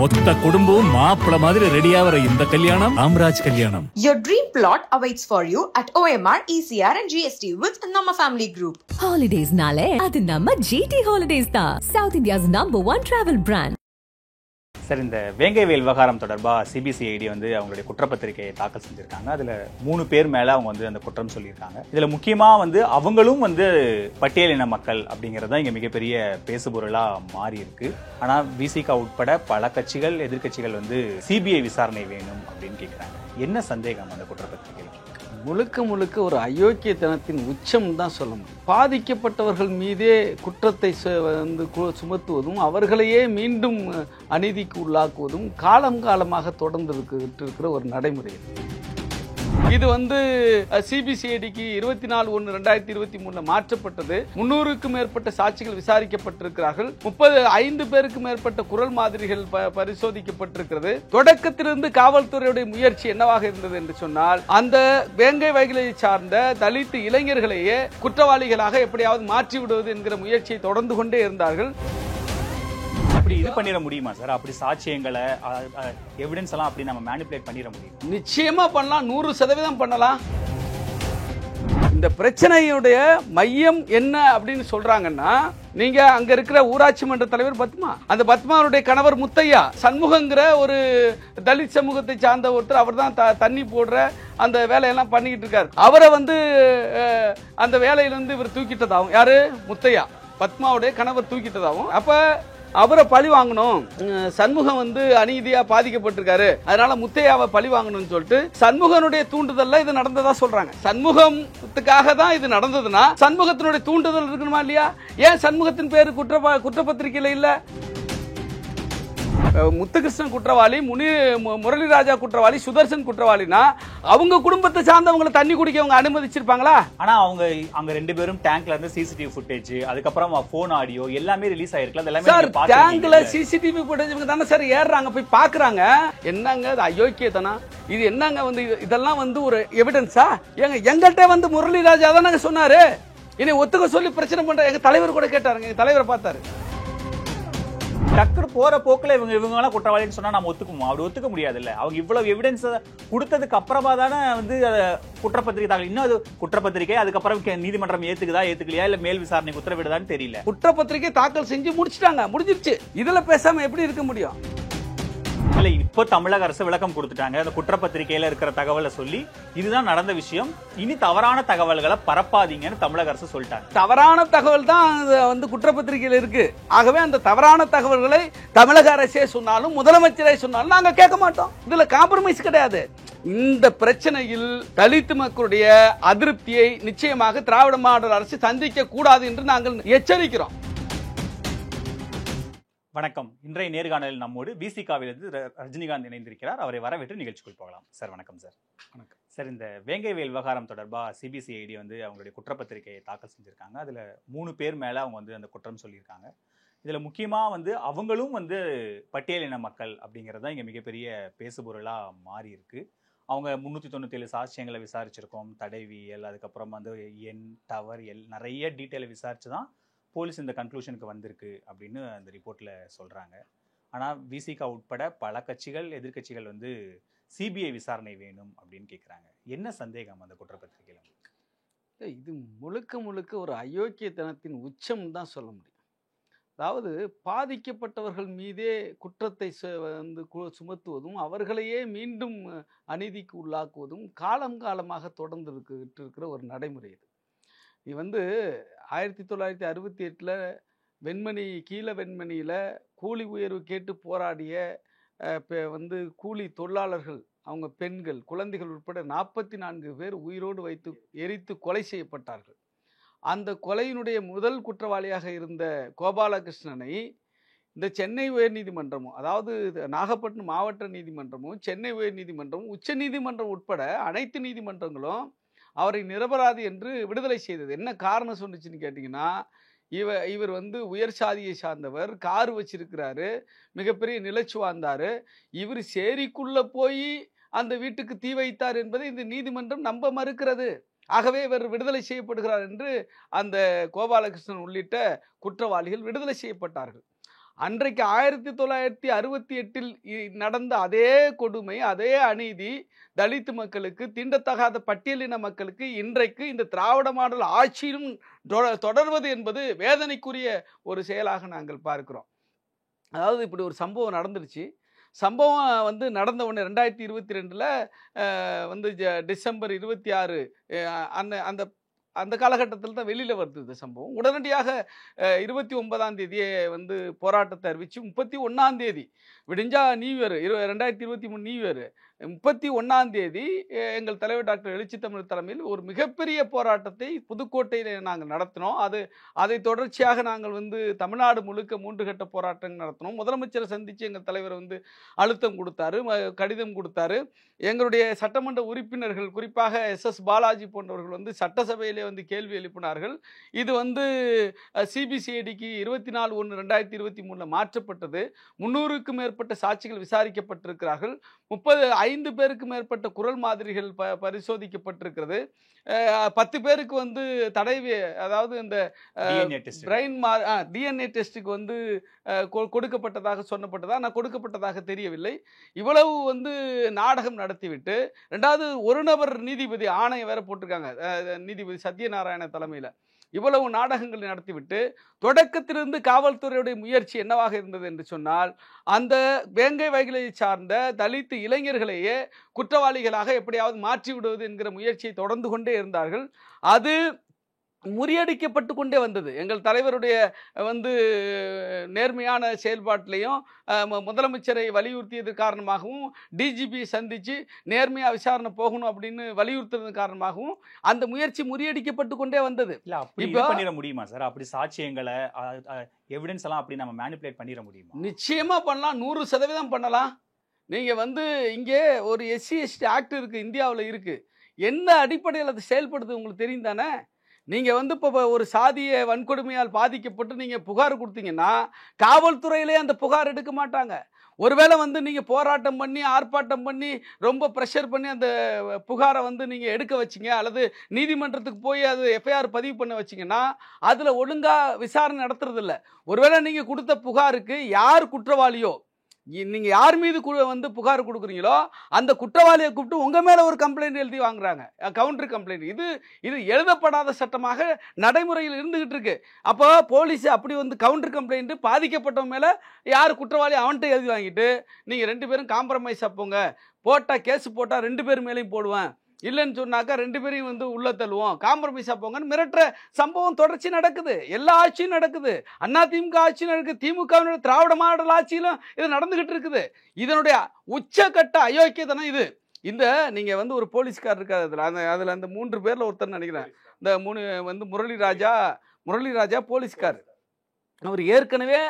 மொத்த குடும்பம் மாப்பிள மாதிரி ரெடியாவற இந்த கல்யாணம் ராம்ராஜ் கல்யாணம். Your dream plot awaits for you at OMR, ECR and GST with Nama Family Group. Holidays nale adu nama GT Holidays da, South India's #1 travel brand. Sir, இந்த வேங்கைவேல் விவகாரம் தொடர்பாக சிபிசிஐடி அவங்களுடைய குற்றப்பத்திரிகையை தாக்கல் செஞ்சிருக்காங்க. அதில் 3 பேர் மேலே அவங்க அந்த குற்றம் சொல்லியிருக்காங்க. இதில் முக்கியமாக அவங்களும் பட்டியலின மக்கள் அப்படிங்கிறது தான் இங்கே மிகப்பெரிய பேசுபொருளாக மாறி இருக்கு. ஆனால் விசிகா உட்பட பல கட்சிகள், எதிர்கட்சிகள் சிபிஐ விசாரணை வேணும் அப்படின்னு கேட்குறாங்க. என்ன சந்தேகம் அந்த குற்றப்பத்திரிகையில்? முழுக்க ஒரு அயோக்கியத்தனத்தின் உச்சம் தான் சொல்ல முடியும். பாதிக்கப்பட்டவர்கள் மீதே குற்றத்தை சுமத்துவதும் அவர்களையே மீண்டும் அநீதிக்கு உள்ளாக்குவதும் காலமாக தொடர்ந்து இருக்கிற ஒரு நடைமுறை. இது சிபிசிஐடிக்கு 24/1/2023 மாற்றப்பட்டது. 300க்கும் மேற்பட்ட சாட்சிகள் விசாரிக்கப்பட்டிருக்கிறார்கள். 35 பேருக்கு மேற்பட்ட குரல் மாதிரிகள் பரிசோதிக்கப்பட்டிருக்கிறது. தொடக்கத்திலிருந்து காவல்துறையுடைய முயற்சி என்னவாக இருந்தது என்று சொன்னால், அந்த வேங்கை வயலை சார்ந்த தலித் இளைஞர்களையே குற்றவாளிகளாக எப்படியாவது மாற்றி விடுவது என்கிற முயற்சியை தொடர்ந்து கொண்டே இருந்தார்கள். அப்படி இது பண்ணிட முடியுமா சார்? அப்படி சாட்சியங்களை, எவிடன்ஸ் எல்லாம் அப்படி நம்ம மேனிபுலேட் பண்ணிட முடியும்? நிச்சயமா பண்ணலாம், 100% பண்ணலாம். இந்த பிரச்சனையுடைய மையம் என்ன அப்படின்னு சொல்றாங்கன்னா, நீங்க அங்க இருக்கிற ஊராட்சி மன்ற தலைவர் பத்மா, அந்த பத்மாவுடைய கணவர் முத்தையா, சண்முகங்கிற ஒரு தலித் சமூகத்தை சார்ந்த ஒருத்தர், அவர் தான் தண்ணி போடுற அந்த வேலையெல்லாம் பண்ணிக்கிட்டு இருக்காரு. அவரை அந்த வேலையிலிருந்து இவர் தூக்கிட்டதாகும். யாரு? முத்தையா, பத்மாவுடைய கணவர் தூக்கிட்டதாகும். அப்ப அவரை பழி வாங்கணும், சண்முகம் அநீதியா பாதிக்கப்பட்டிருக்காரு, அதனால முத்தையாவை பழி வாங்கணும்னு சொல்லிட்டு சண்முகனுடைய தூண்டுதல்ல இது நடந்ததா சொல்றாங்க. சண்முகத்துக்காக தான் இது நடந்ததுன்னா சண்முகத்தினுடைய தூண்டுதல் இருக்கணுமா இல்லையா? ஏன் சண்முகத்தின் பேரு குற்றப்பத்திரிகையில இல்ல? முத்துகிருஷ்ணன் குற்றவாளி, முரளிராஜா குற்றவாளி, சுதர்சன் குற்றவாளினா அவங்க குடும்பத்தை சார்ந்தவங்களை தண்ணி குடிக்க அவங்க அனுமதிச்சிருப்பாங்களா? ஆனா அவங்க அங்க 2 பேரும் டேங்க்ல இருந்து சிசிடிவி ஃபுட்டேஜ், அதுக்கப்புறம் போன் ஆடியோ எல்லாமே ரிலீஸ் ஆயிருக்கு. அதெல்லாம் சார், டேங்க்ல சிசிடிவி ஃபுட்டேஜ் தானே சார் ஏறுறாங்க, போய் பாக்குறாங்க. என்னங்க அது அயோக்கியத்தனம்? இது என்னங்க இதெல்லாம் ஒரு எவிடன்ஸா? எங்கள்கிட்ட முரளிராஜா தானே சொன்னாரு, இனி ஒத்துக்க சொல்லி பிரச்சனை பண்ற எங்க தலைவர் கூட கேட்டாருங்க. எங்க தலைவரை பார்த்தாரு. டக்குனு போற போக்குல இவங்க எல்லாம் குற்றவாளின்னு சொன்னா நம்ம ஒத்துக்குவோம்? அப்படி ஒத்துக்க முடியாது இல்ல. அவங்க இவ்வளவு எவிடன்ஸ் கொடுத்ததுக்கு அப்புறமா தானே குற்றப்பத்திரிகை தாக்கல். இன்னும் அது குற்றப்பத்திரிகை அதுக்கப்புறம் நீதிமன்றம் ஏத்துக்கலையா இல்ல மேல் விசாரணைக்கு உத்தரவிடுதான்னு தெரியல. குற்றப்பத்திரிகை தாக்கல் செஞ்சு முடிச்சிட்டாங்க, முடிஞ்சிருச்சு. இதுல பேசாம எப்படி இருக்க முடியும்? இல்ல, இப்போ தமிழக அரசு விளக்கம் கொடுத்துட்டாங்க. அந்த குற்றப்பத்திரிகையில இருக்கிற தகவலை சொல்லி இதுதான் நடந்த விஷயம், இனி தவறான தகவல்களை பரப்பாதீங்கன்னு தமிழக அரசு சொல்லிட்டாங்க. தவறான தகவல் தான் குற்றப்பத்திரிகையில இருக்கு. ஆகவே அந்த தவறான தகவல்களை தமிழக அரசே சொன்னாலும் முதலமைச்சரே சொன்னாலும் நாங்க கேட்க மாட்டோம். இதுல காம்ப்ரமைஸ் கிடையாது. இந்த பிரச்சனையில் தலித் மக்களுடைய அதிருப்தியை நிச்சயமாக திராவிட மாடல் அரசு சந்திக்க கூடாது என்று நாங்கள் எச்சரிக்கிறோம். வணக்கம். இன்றைய நேர்காணலில் நம்மோடு விசிகாவிலிருந்து ரஜினிகாந்த் இணைந்திருக்கிறார். அவரை வரவேற்று நிகழ்ச்சிக்குள் போகலாம். சார் வணக்கம். சார் வணக்கம். சார், இந்த வேங்கைவேல் விவகாரம் தொடர்பாக சிபிசிஐடி அவங்களுடைய குற்றப்பத்திரிகையை தாக்கல் செஞ்சிருக்காங்க. அதில் 3 பேர் மேலே அவங்க அந்த குற்றம் சொல்லியிருக்காங்க. இதில் முக்கியமாக அவங்களும் பட்டியலின மக்கள் அப்படிங்கிறது தான் இங்கே மிகப்பெரிய பேசுபொருளாக மாறி இருக்கு. அவங்க 397 சாட்சியங்களை விசாரிச்சிருக்கோம், தடைவியல், அதுக்கப்புறம் எண், டவர், நிறைய டீட்டெயிலை விசாரிச்சு தான் போலீஸ் இந்த கன்க்ளூஷனுக்கு வந்திருக்கு அப்படின்னு அந்த ரிப்போர்ட்ல சொல்றாங்க. ஆனா விசிகா உட்பட பல கட்சிகள், எதிர்கட்சிகள் சிபிஐ விசாரணை வேணும் அப்படின்னு கேட்குறாங்க. என்ன சந்தேகம் அந்த குற்றப்பத்திரிகையில? இது முழுக்க ஒரு அயோக்கியத்தனத்தின் உச்சம் தான் சொல்ல முடியும். அதாவது பாதிக்கப்பட்டவர்கள் மீதே குற்றத்தை சுமத்துவதும் அவர்களையே மீண்டும் அநீதிக்கு உள்ளாக்குவதும் காலமாக தொடர்ந்து இருக்கிற ஒரு நடைமுறை. இது 1968 வெண்மணி, கீழ வெண்மணியில் கூலி உயர்வு கேட்டு போராடிய கூலி தொழிலாளர்கள், அவங்க பெண்கள், குழந்தைகள் உட்பட 44 பேர் உயிரோடு வைத்து எரித்து கொலை செய்யப்பட்டார்கள். அந்த கொலையினுடைய முதல் குற்றவாளியாக இருந்த கோபாலகிருஷ்ணனை இந்த சென்னை உயர்நீதிமன்றமும், அதாவது நாகப்பட்டினம் மாவட்ட நீதிமன்றமும், சென்னை உயர்நீதிமன்றமும், உச்ச நீதிமன்றம் உட்பட அனைத்து நீதிமன்றங்களும் அவரை நிரபராதி என்று விடுதலை செய்தது. என்ன காரணம் சொன்னிச்சுன்னு கேட்டிங்கன்னா, இவர் உயர் சாதியை சார்ந்தவர், கார் வச்சிருக்கிறாரு, மிகப்பெரிய நிலச்சி வாழ்ந்தாரு, இவர் சேரிக்குள்ள போய் அந்த வீட்டுக்கு தீ வைத்தார் என்பதை இந்த நீதிமன்றம் நம்ப மறுக்கிறது. ஆகவே இவர் விடுதலை செய்யப்படுகிறார் என்று அந்த கோபாலகிருஷ்ணன் உள்ளிட்ட குற்றவாளிகள் விடுதலை செய்யப்பட்டார்கள். அன்றைக்கு 1968 நடந்த அதே கொடுமை, அதே அநீதி தலித் மக்களுக்கு, தீண்டத்தகாத பட்டியலின மக்களுக்கு இன்றைக்கு இந்த திராவிட மாடல் ஆட்சியிலும் தொடர்வது என்பது வேதனைக்குரிய ஒரு செயலாக நாங்கள் பார்க்கிறோம். அதாவது இப்படி ஒரு சம்பவம் நடந்துருச்சு. சம்பவம் வந்து நடந்த உடனே 2022 வந்து டிசம்பர் 26 அந்த அந்த காலகட்டத்தில் தான் வெளியில் வருது இந்த சம்பவம். உடனடியாக 29ஆம் தேதியே வந்து போராட்டத்தை அறிவித்து 31ஆம் தேதி விடிஞ்சா நியூ இயர் 2023 நியூ இயர் 31ஆம் தேதி எங்கள் தலைவர் டாக்டர் எழுச்சி தமிழ் தலைமையில் ஒரு மிகப்பெரிய போராட்டத்தை புதுக்கோட்டையில் நாங்கள் நடத்தினோம். அதை தொடர்ச்சியாக நாங்கள் வந்து தமிழ்நாடு முழுக்க 3 கட்ட போராட்டங்கள் நடத்தினோம். முதலமைச்சரை சந்தித்து எங்கள் தலைவர் வந்து அழுத்தம் கொடுத்தாரு, கடிதம் கொடுத்தாரு. எங்களுடைய சட்டமன்ற உறுப்பினர்கள் குறிப்பாக SS பாலாஜி போன்றவர்கள் வந்து சட்டசபையிலே வந்து கேள்வி எழுப்பினார்கள். இது வந்து CBCIDக்கு 24/1/2023 மாற்றப்பட்டது. 300க்கும் மேற்பட்ட சாட்சிகள் விசாரிக்கப்பட்டிருக்கிறார்கள். 35 பேருக்கு மேற்பட்ட குரல் மாதிரிகள் பரிசோதிக்கப்பட்டிருக்கிறது. 10 பேருக்கு வந்து அதாவது இந்த பிரெயின் DNA டெஸ்ட்டுக்கு வந்து கொடுக்கப்பட்டதாக சொன்னப்பட்டதா, நான் கொடுக்கப்பட்டதாக தெரியவில்லை. இவ்வளவு வந்து நாடகம் நடத்திவிட்டு 2வது ஒரு நபர் நீதிபதி ஆணையம் வேற போட்டிருக்காங்க, நீதிபதி சத்யநாராயண தலைமையில். இவ்வளவு நாடகங்களை நடத்திவிட்டு தொடக்கத்திலிருந்து காவல்துறையுடைய முயற்சி என்னவாக இருந்தது என்று சொன்னால், அந்த வேங்கை வயலை சார்ந்த தலித் இளைஞர்களையே குற்றவாளிகளாக எப்படியாவது மாற்றி விடுவது என்கிற முயற்சியை தொடர்ந்து கொண்டே இருந்தார்கள். அது முறியடிக்கப்பட்டு கொண்டே வந்தது. எங்கள் தலைவருடைய வந்து நேர்மையான செயல்பாட்டிலையும் முதலமைச்சரை வலியுறுத்தியது காரணமாகவும், டிஜிபி சந்தித்து நேர்மையாக விசாரணை போகணும் அப்படின்னு வலியுறுத்துறது காரணமாகவும் அந்த முயற்சி முறியடிக்கப்பட்டு கொண்டே வந்தது. இல்ல அப்படி பண்ணிட முடியுமா சார்? அப்படி சாட்சியங்களை எவிடன்ஸ் எல்லாம் அப்படி நம்ம மேனிபுலேட் பண்ணிட முடியுமா? நிச்சயமா பண்ணலாம், 100% பண்ணலாம். நீங்க வந்து இங்கே ஒரு SC/ST ஆக்ட் இருக்கு, இந்தியாவில் இருக்கு. என்ன அடிப்படையில் அது செயல்படுது உங்களுக்கு தெரியும் தானே? நீங்கள் வந்து இப்போ ஒரு சாதிய வன்கொடுமையால் பாதிக்கப்பட்டு நீங்கள் புகார் கொடுத்தீங்கன்னா காவல்துறையிலே அந்த புகார் எடுக்க மாட்டாங்க. ஒருவேளை வந்து நீங்கள் போராட்டம் பண்ணி ஆர்ப்பாட்டம் பண்ணி ரொம்ப ப்ரெஷர் பண்ணி அந்த புகாரை வந்து நீங்கள் எடுக்க வச்சிங்க, அல்லது நீதிமன்றத்துக்கு போய் அது FIR பதிவு பண்ண வச்சிங்கன்னா அதில் ஒழுங்காக விசாரணை நடத்துறதில்ல. ஒருவேளை நீங்கள் கொடுத்த புகாருக்கு யார் குற்றவாளியோ, நீங்கள் யார் மீது வந்து புகார் கொடுக்குறீங்களோ அந்த குற்றவாளியை கூப்பிட்டு உங்கள் மேலே ஒரு கம்ப்ளைண்ட் எழுதி வாங்குறாங்க, கவுண்டர் கம்ப்ளைண்ட். இது எழுதப்படாத சட்டமாக நடைமுறையில் இருந்துகிட்டு இருக்கு. அப்போ போலீஸ் அப்படி வந்து கவுண்டர் கம்ப்ளைண்ட் பாதிக்கப்பட்டவங்க மேலே யார் குற்றவாளி அவன்கிட்ட எழுதி வாங்கிட்டு நீங்கள் 2 பேரும் காம்ப்ரமைஸாக போங்க, போட்டால் கேஸ் போட்டால் 2 பேர் மேலேயும் போடுவேன், இல்லைன்னு சொன்னாக்கா 2 பேரையும் வந்து உள்ள தள்ளுவோம், காம்ப்ரமைஸா போங்கன்னு மிரட்டுற சம்பவம் தொடர்ச்சி நடக்குது. எல்லா ஆட்சியும் நடக்குது. அதிமுக ஆட்சியும் நடக்குது, திமுக திராவிட மாடல் ஆட்சியிலும் இது நடந்துகிட்டு இருக்குது. இதனுடைய உச்சகட்ட அயோக்கியத்தனம் இது. இந்த நீங்க வந்து ஒரு போலீஸ்கார் இருக்காரு, அதுல அந்த 3 பேர்ல ஒருத்தர் நினைக்கிறேன், இந்த 3 வந்து முரளிராஜா போலீஸ்கார். அவர் ஏற்கனவே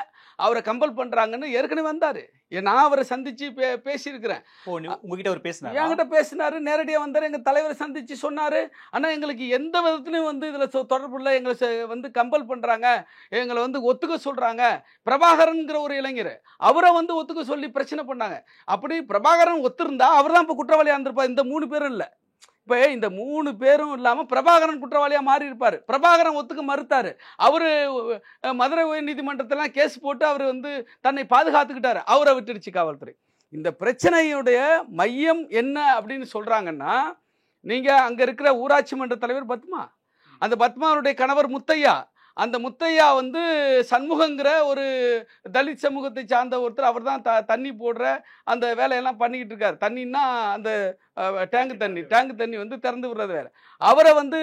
அவரை கம்பல் பண்றாங்கன்னு ஏற்கனவே வந்தாரு. நான் அவரை சந்திச்சு பேசியிருக்கிறேன். உங்ககிட்ட அவர் பேசினாரு, என்கிட்ட பேசினாரு, நேரடியாக வந்தாரு, எங்க தலைவரை சந்திச்சு சொன்னாரு, ஆனா எங்களுக்கு எந்த விதத்துலையும் வந்து இதுல தொடர்பு இல்லை, எங்களை வந்து கம்பல் பண்றாங்க, எங்களை வந்து ஒத்துக்க சொல்றாங்க. பிரபாகரன்கிற ஒரு இளைஞர், அவரை வந்து ஒத்துக்க சொல்லி பிரச்சனை பண்ணாங்க. அப்படி பிரபாகரன் ஒத்துருந்தா அவர் தான் இப்ப குற்றவாளியா இருந்திருப்பார். இந்த 3 பேரும் இல்லை. இப்போ இந்த 3 பேரும் இல்லாமல் பிரபாகரன் குற்றவாளியாக மாறி இருப்பார். பிரபாகரன் ஒத்துக்க மறுத்தார். அவர் மதுரை உயர்நீதிமன்றத்திலாம் கேஸ் போட்டு அவர் வந்து தன்னை பாதுகாத்துக்கிட்டார். அவரை விட்டுடுச்சு காவல்துறை. இந்த பிரச்சனையுடைய மையம் என்ன அப்படின்னு சொல்கிறாங்கன்னா, நீங்கள் அங்கே இருக்கிற ஊராட்சி மன்ற தலைவர் பத்மா, அந்த பத்மாவுடைய கணவர் முத்தையா, அந்த முத்தையா வந்து சண்முகங்கிற ஒரு தலித் சமூகத்தை சார்ந்த ஒருத்தர். அவர் தான் தண்ணி போடுற அந்த வேலையெல்லாம் பண்ணிக்கிட்டு இருக்கார். தண்ணின்னா அந்த டேங்கு தண்ணி வந்து திறந்து விடுறது வேலை. அவரை வந்து